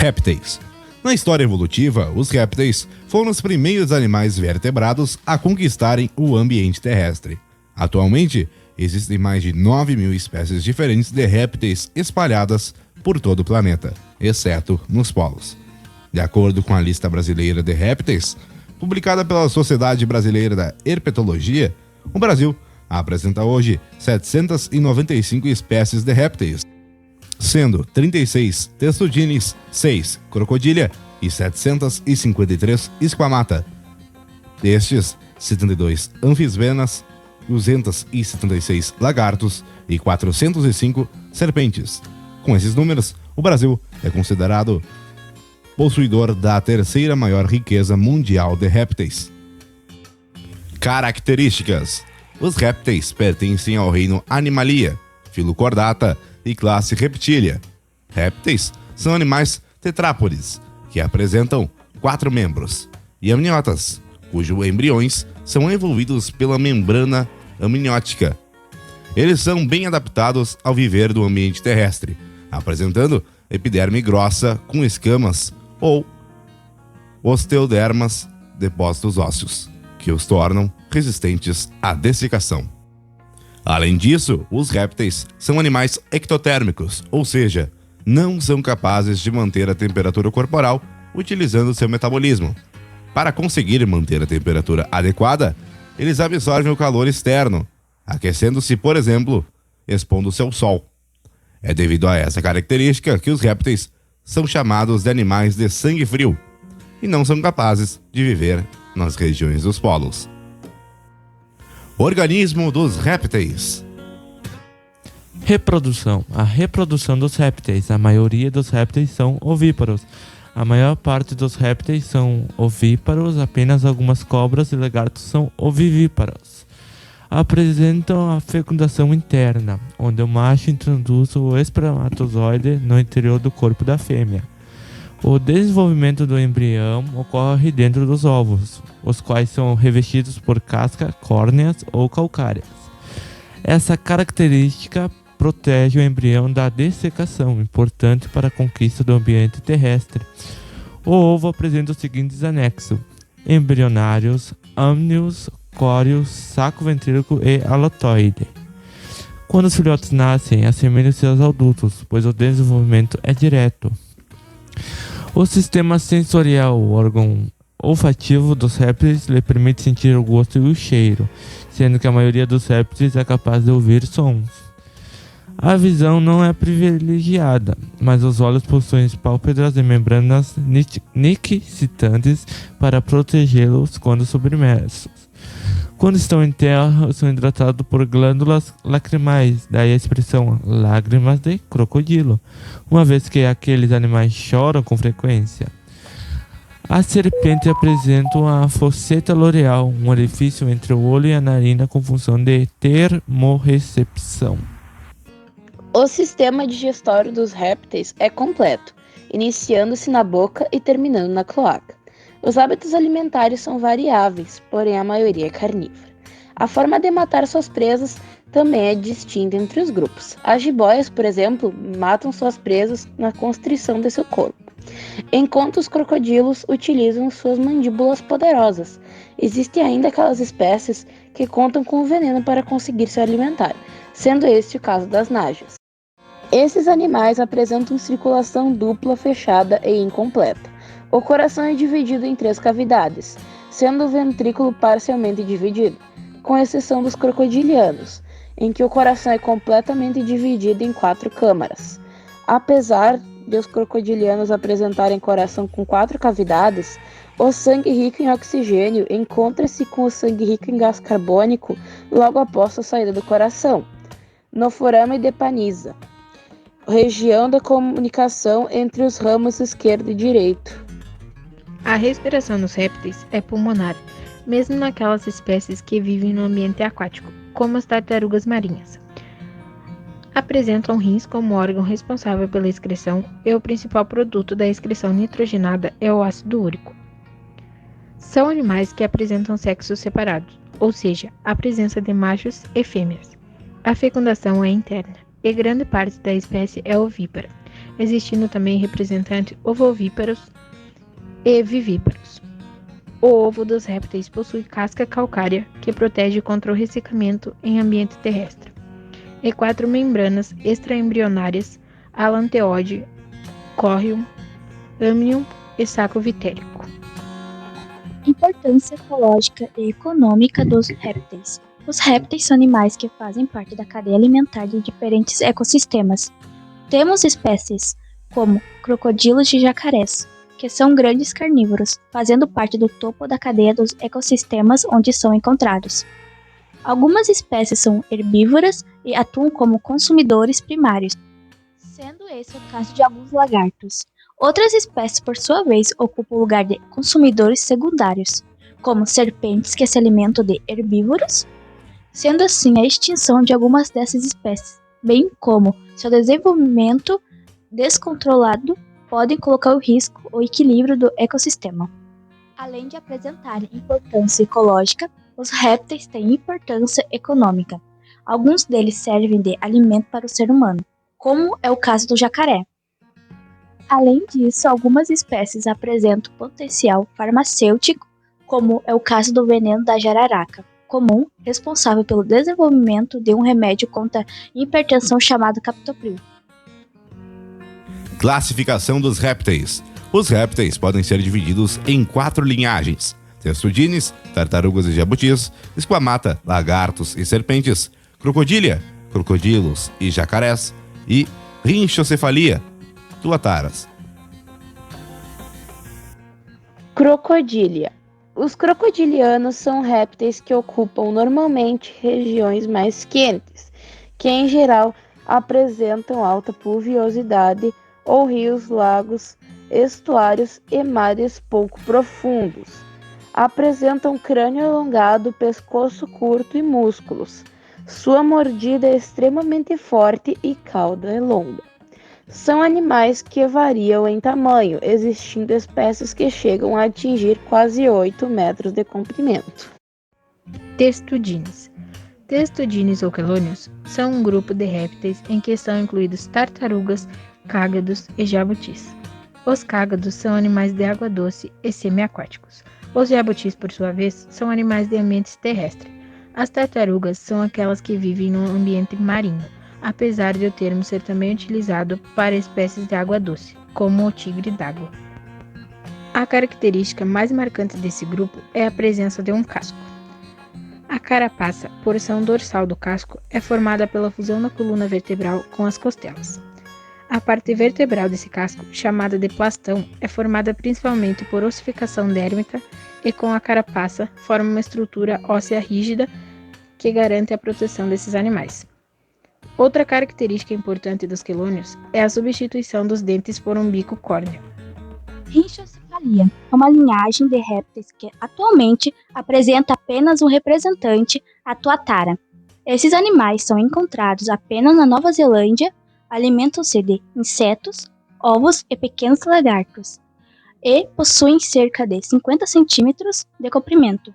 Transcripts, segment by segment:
Répteis. Na história evolutiva, os répteis foram os primeiros animais vertebrados a conquistarem o ambiente terrestre. Atualmente, existem mais de 9.000 espécies diferentes de répteis espalhadas por todo o planeta, exceto nos polos. De acordo com a lista brasileira de répteis, publicada pela Sociedade Brasileira da Herpetologia, o Brasil apresenta hoje 795 espécies de répteis, sendo 36 testudines, 6 crocodília e 753 esquamata. Destes, 72 anfisbenas, 276 lagartos e 405 serpentes. Com esses números, o Brasil é considerado possuidor da terceira maior riqueza mundial de répteis. Características: os répteis pertencem ao reino Animalia, filo Chordata e classe Reptilia. Répteis são animais tetrápodes, que apresentam 4 membros, e amniotas, cujos embriões são envolvidos pela membrana amniótica. Eles são bem adaptados ao viver do ambiente terrestre, apresentando epiderme grossa com escamas ou osteodermas, depósitos ósseos, que os tornam resistentes à dessecação. Além disso, os répteis são animais ectotérmicos, ou seja, não são capazes de manter a temperatura corporal utilizando seu metabolismo. Para conseguir manter a temperatura adequada, eles absorvem o calor externo, aquecendo-se, por exemplo, expondo-se ao sol. É devido a essa característica que os répteis são chamados de animais de sangue frio e não são capazes de viver nas regiões dos polos. Organismo dos répteis. Reprodução. A reprodução dos répteis. A maioria dos répteis são ovíparos. A maior parte dos répteis são ovíparos, apenas algumas cobras e lagartos são ovivíparos. Apresentam a fecundação interna, onde o macho introduz o espermatozoide no interior do corpo da fêmea. O desenvolvimento do embrião ocorre dentro dos ovos, os quais são revestidos por casca, córneas ou calcárias. Essa característica protege o embrião da dessecação, importante para a conquista do ambiente terrestre. O ovo apresenta os seguintes anexos: embrionários, âmnios, córios, saco ventríloco e halotoide. Quando os filhotes nascem, assemelham-se aos adultos, pois o desenvolvimento é direto. O sistema sensorial, o órgão olfativo dos répteis, lhe permite sentir o gosto e o cheiro, sendo que a maioria dos répteis é capaz de ouvir sons. A visão não é privilegiada, mas os olhos possuem pálpebras e membranas nictitantes para protegê-los quando submersos. Quando estão em terra, são hidratados por glândulas lacrimais, daí a expressão lágrimas de crocodilo, uma vez que aqueles animais choram com frequência. A serpente apresenta a fosseta loreal, um orifício entre o olho e a narina com função de termorrecepção. O sistema digestório dos répteis é completo, iniciando-se na boca e terminando na cloaca. Os hábitos alimentares são variáveis, porém a maioria é carnívora. A forma de matar suas presas também é distinta entre os grupos. As jiboias, por exemplo, matam suas presas na constrição de seu corpo, enquanto os crocodilos utilizam suas mandíbulas poderosas. Existem ainda aquelas espécies que contam com o veneno para conseguir se alimentar, sendo este o caso das najas. Esses animais apresentam circulação dupla fechada e incompleta. O coração é dividido em 3 cavidades, sendo o ventrículo parcialmente dividido, com exceção dos crocodilianos, em que o coração é completamente dividido em 4 câmaras. Apesar de os crocodilianos apresentarem coração com 4 cavidades, o sangue rico em oxigênio encontra-se com o sangue rico em gás carbônico logo após a saída do coração, no forame de Panizza, região da comunicação entre os ramos esquerdo e direito. A respiração dos répteis é pulmonar, mesmo naquelas espécies que vivem no ambiente aquático, como as tartarugas marinhas. Apresentam rins como órgão responsável pela excreção e o principal produto da excreção nitrogenada é o ácido úrico. São animais que apresentam sexos separados, ou seja, a presença de machos e fêmeas. A fecundação é interna e grande parte da espécie é ovípara. existindo também representantes ovovíparos e vivíparos. O ovo dos répteis possui casca calcária que protege contra o ressecamento em ambiente terrestre, e 4 membranas extraembrionárias: alanteode, córreum, âmnion e saco vitérico. Importância ecológica e econômica dos répteis. Os répteis são animais que fazem parte da cadeia alimentar de diferentes ecossistemas. Temos espécies como crocodilos e jacarés, que são grandes carnívoros, fazendo parte do topo da cadeia dos ecossistemas onde são encontrados. Algumas espécies são herbívoras e atuam como consumidores primários, sendo esse o caso de alguns lagartos. Outras espécies, por sua vez, ocupam o lugar de consumidores secundários, como serpentes que se alimentam de herbívoros, sendo assim a extinção de algumas dessas espécies, bem como seu desenvolvimento descontrolado, podem colocar em risco o equilíbrio do ecossistema. Além de apresentarem importância ecológica, os répteis têm importância econômica. Alguns deles servem de alimento para o ser humano, como é o caso do jacaré. Além disso, algumas espécies apresentam potencial farmacêutico, como é o caso do veneno da jararaca comum, responsável pelo desenvolvimento de um remédio contra a hipertensão chamado captopril. Classificação dos répteis. Os répteis podem ser divididos em 4 linhagens: testudines, tartarugas e jabutis, esquamata, lagartos e serpentes, crocodília, crocodilos e jacarés, e rinchocefalia, tuataras. Crocodília. Os crocodilianos são répteis que ocupam normalmente regiões mais quentes, que em geral apresentam alta pluviosidade, ou rios, lagos, estuários e mares pouco profundos. Apresentam crânio alongado, pescoço curto e músculos. Sua mordida é extremamente forte e cauda é longa. São animais que variam em tamanho, existindo espécies que chegam a atingir quase 8 metros de comprimento. Testudines. Testudines ou quelônios são um grupo de répteis em que estão incluídos tartarugas, cágados e jabutis. Os cágados são animais de água doce e semiaquáticos. Os jabutis, por sua vez, são animais de ambiente terrestre. As tartarugas são aquelas que vivem no ambiente marinho, apesar de o termo ser também utilizado para espécies de água doce, como o tigre d'água. A característica mais marcante desse grupo é a presença de um casco. A carapaça, porção dorsal do casco, é formada pela fusão da coluna vertebral com as costelas. A parte vertebral desse casco, chamada de plastão, é formada principalmente por ossificação dérmica e com a carapaça forma uma estrutura óssea rígida que garante a proteção desses animais. Outra característica importante dos quelônios é a substituição dos dentes por um bico córneo. Rinchocefalia é uma linhagem de répteis que atualmente apresenta apenas um representante, a tuatara. Esses animais são encontrados apenas na Nova Zelândia, alimentam-se de insetos, ovos e pequenos lagartos, e possuem cerca de 50 centímetros de comprimento.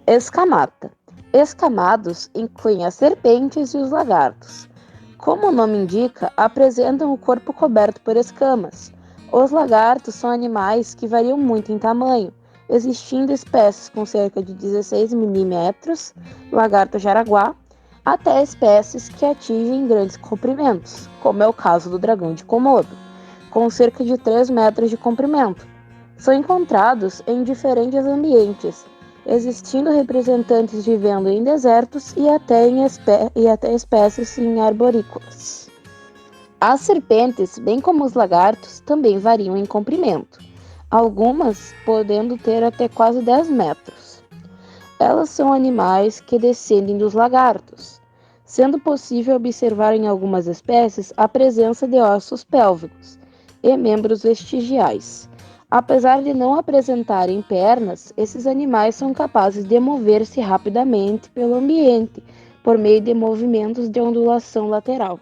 Escamata. Escamados incluem as serpentes e os lagartos. Como o nome indica, apresentam o corpo coberto por escamas. Os lagartos são animais que variam muito em tamanho, existindo espécies com cerca de 16 milímetros, lagarto jaraguá, até espécies que atingem grandes comprimentos, como é o caso do dragão de Komodo, com cerca de 3 metros de comprimento. São encontrados em diferentes ambientes, existindo representantes vivendo em desertos e até espécies em arborícolas. As serpentes, bem como os lagartos, também variam em comprimento, algumas podendo ter até quase 10 metros. Elas são animais que descendem dos lagartos, sendo possível observar em algumas espécies a presença de ossos pélvicos e membros vestigiais. Apesar de não apresentarem pernas, esses animais são capazes de mover-se rapidamente pelo ambiente por meio de movimentos de ondulação lateral.